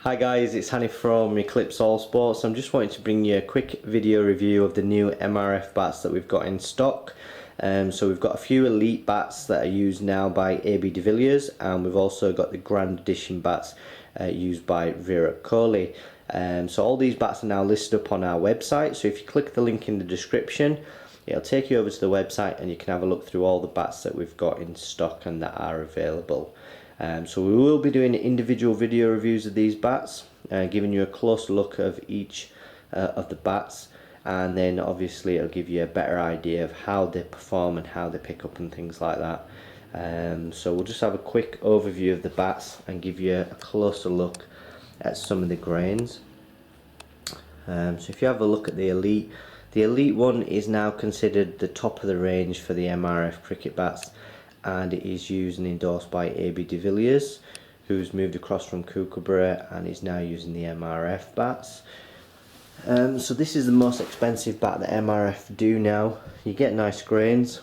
Hi guys, it's Hanny from Eclipse All Sports. I'm just wanting to bring you a quick video review of the new MRF bats that we've got in stock. So we've got a few elite bats that are used now by AB de Villiers, and we've also got the Grand Edition bats used by Virat Kohli. So all these bats are now listed up on our website, so if you click the link in the description, it'll take you over to the website and you can have a look through all the bats that we've got in stock and that are available. So we will be doing individual video reviews of these bats, giving you a close look of each of the bats, and then obviously it'll give you a better idea of how they perform and how they pick up and things like that. So we'll just have a quick overview of the bats and give you a closer look at some of the grains. So if you have a look at the elite one is now considered the top of the range for the MRF cricket bats, and it is used and endorsed by AB de Villiers, who's moved across from Kookaburra and is now using the MRF bats. So this is the most expensive bat that MRF do now. You get nice grains.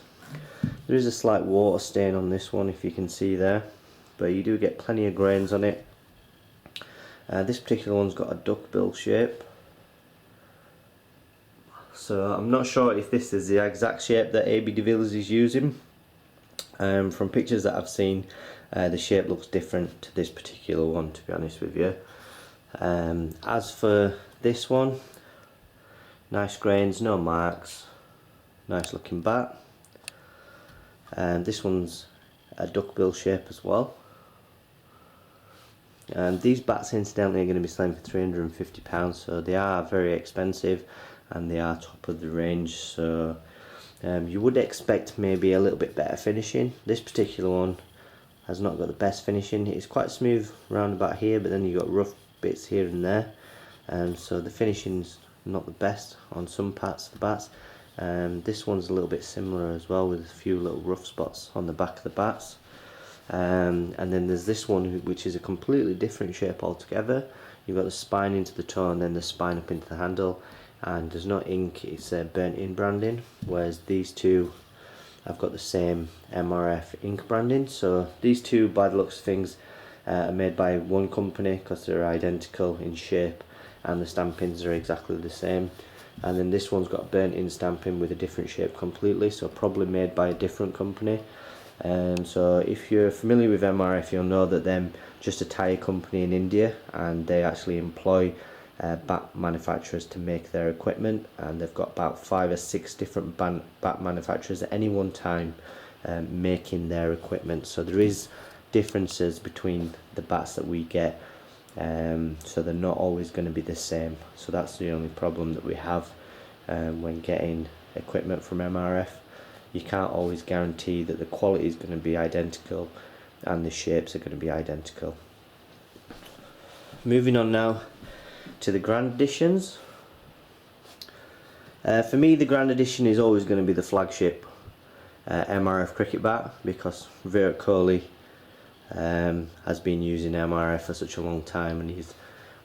There is a slight water stain on this one, if you can see there, but you do get plenty of grains on it. This particular one's got a duckbill shape, so I'm not sure if this is the exact shape that AB de Villiers is using. From pictures that I've seen, the shape looks different to this particular one, to be honest with you. As for this one, nice grains, no marks, nice looking bat. And this one's a duckbill shape as well. And these bats incidentally are going to be selling for £350, so they are very expensive and they are top of the range. So you would expect maybe a little bit better finishing. This particular one has not got the best finishing. It's quite smooth round about here, but then you've got rough bits here and there, so the finishing's not the best on some parts of the bats. This one's a little bit similar as well, with a few little rough spots on the back of the bats. And then there's this one which is a completely different shape altogether. You've got the spine into the toe and then the spine up into the handle, and there's no ink, it's burnt in branding, whereas these two have got the same MRF ink branding. So these two, by the looks of things, are made by one company because they're identical in shape and the stampings are exactly the same. And then this one's got burnt in stamping with a different shape completely, so probably made by a different company. So if you're familiar with MRF, you'll know that they're just a tyre company in India, and they actually employ bat manufacturers to make their equipment, and they've got about 5 or 6 different bat manufacturers at any one time making their equipment. So there is differences between the bats that we get, so they're not always going to be the same. So that's the only problem that we have when getting equipment from MRF. You can't always guarantee that the quality is going to be identical and the shapes are going to be identical. Moving on now to the Grand Editions. For me, the Grand Edition is always going to be the flagship MRF cricket bat, because Virat Kohli has been using MRF for such a long time, and he's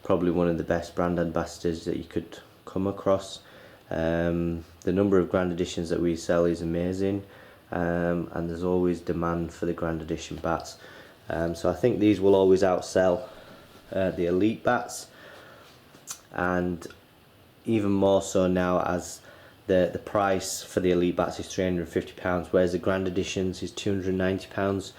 probably one of the best brand ambassadors that you could come across. The number of Grand Editions that we sell is amazing, and there's always demand for the Grand Edition bats. So I think these will always outsell the elite bats, and even more so now as the price for the elite bats is £350, whereas the Grand Editions is £290.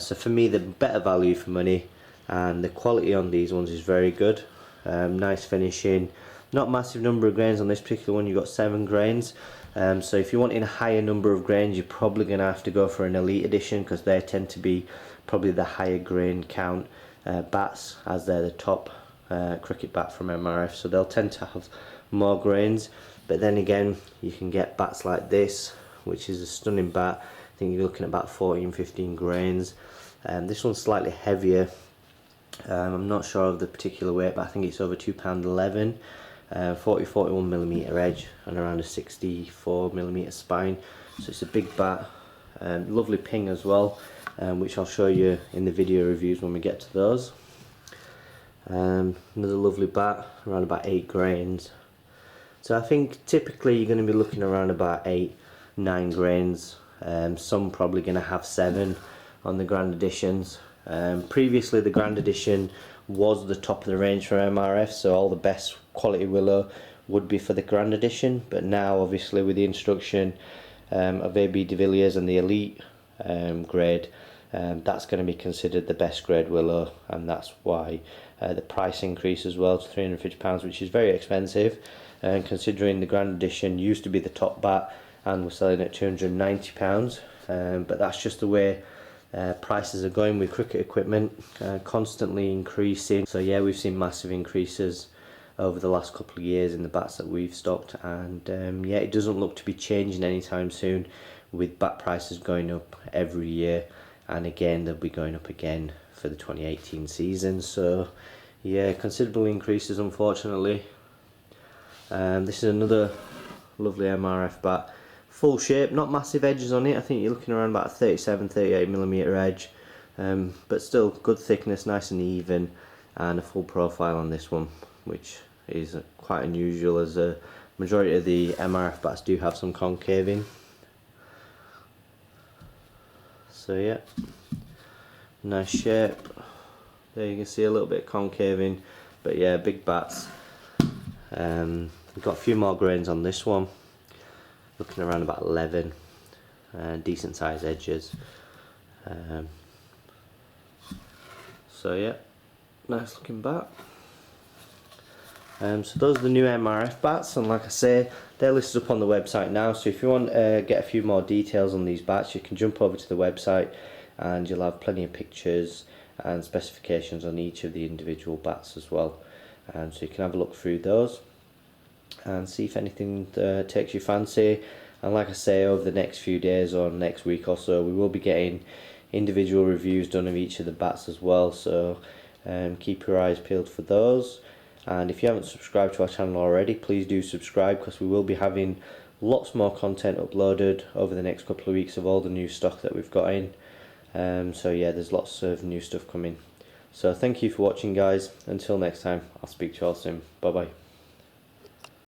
So for me, the better value for money, and the quality on these ones is very good. Nice finishing, not massive number of grains on this particular one. You've got 7 grains. So if you want in a higher number of grains, you're probably going to have to go for an elite edition, because they tend to be probably the higher grain count bats, as they're the top cricket bat from MRF, so they'll tend to have more grains. But then again, you can get bats like this, which is a stunning bat. I think you're looking at about 14-15 grains. This one's slightly heavier. I'm not sure of the particular weight, but I think it's over £2.11. 40-41mm edge and around a 64mm spine, so it's a big bat. Lovely ping as well, which I'll show you in the video reviews when we get to those. Another lovely bat, around about 8 grains. So I think typically you're going to be looking around about 8-9 grains. Some probably going to have 7 on the Grand Editions. Previously the Grand Edition was the top of the range for MRF, so all the best quality willow would be for the Grand Edition, but now obviously with the introduction of AB de Villiers and the Elite grade, that's going to be considered the best grade willow, and that's why the price increase as well to £350, which is very expensive, and considering the Grand Edition used to be the top bat and we're selling at £290, but that's just the way prices are going with cricket equipment, constantly increasing. So yeah, we've seen massive increases over the last couple of years in the bats that we've stocked, and yeah, it doesn't look to be changing anytime soon, with bat prices going up every year, and again they'll be going up again for the 2018 season. So yeah, considerable increases unfortunately. This is another lovely MRF bat, full shape, not massive edges on it. I think you're looking around about a 37-38mm edge, but still good thickness, nice and even, and a full profile on this one, which is quite unusual, as a majority of the MRF bats do have some concaving. So yeah, nice shape. There you can see a little bit of concaving, but yeah, big bats. We've got a few more grains on this one, looking around about 11, decent size edges. So yeah, nice looking bat. So those are the new MRF bats, and like I say, they're listed up on the website now, so if you want to get a few more details on these bats, you can jump over to the website and you'll have plenty of pictures and specifications on each of the individual bats as well, so you can have a look through those and see if anything takes your fancy. And like I say, over the next few days or next week or so, we will be getting individual reviews done of each of the bats as well, so keep your eyes peeled for those. And if you haven't subscribed to our channel already, please do subscribe, because we will be having lots more content uploaded over the next couple of weeks of all the new stock that we've got in. So yeah, there's lots of new stuff coming. So thank you for watching guys. Until next time, I'll speak to you all soon. Bye bye.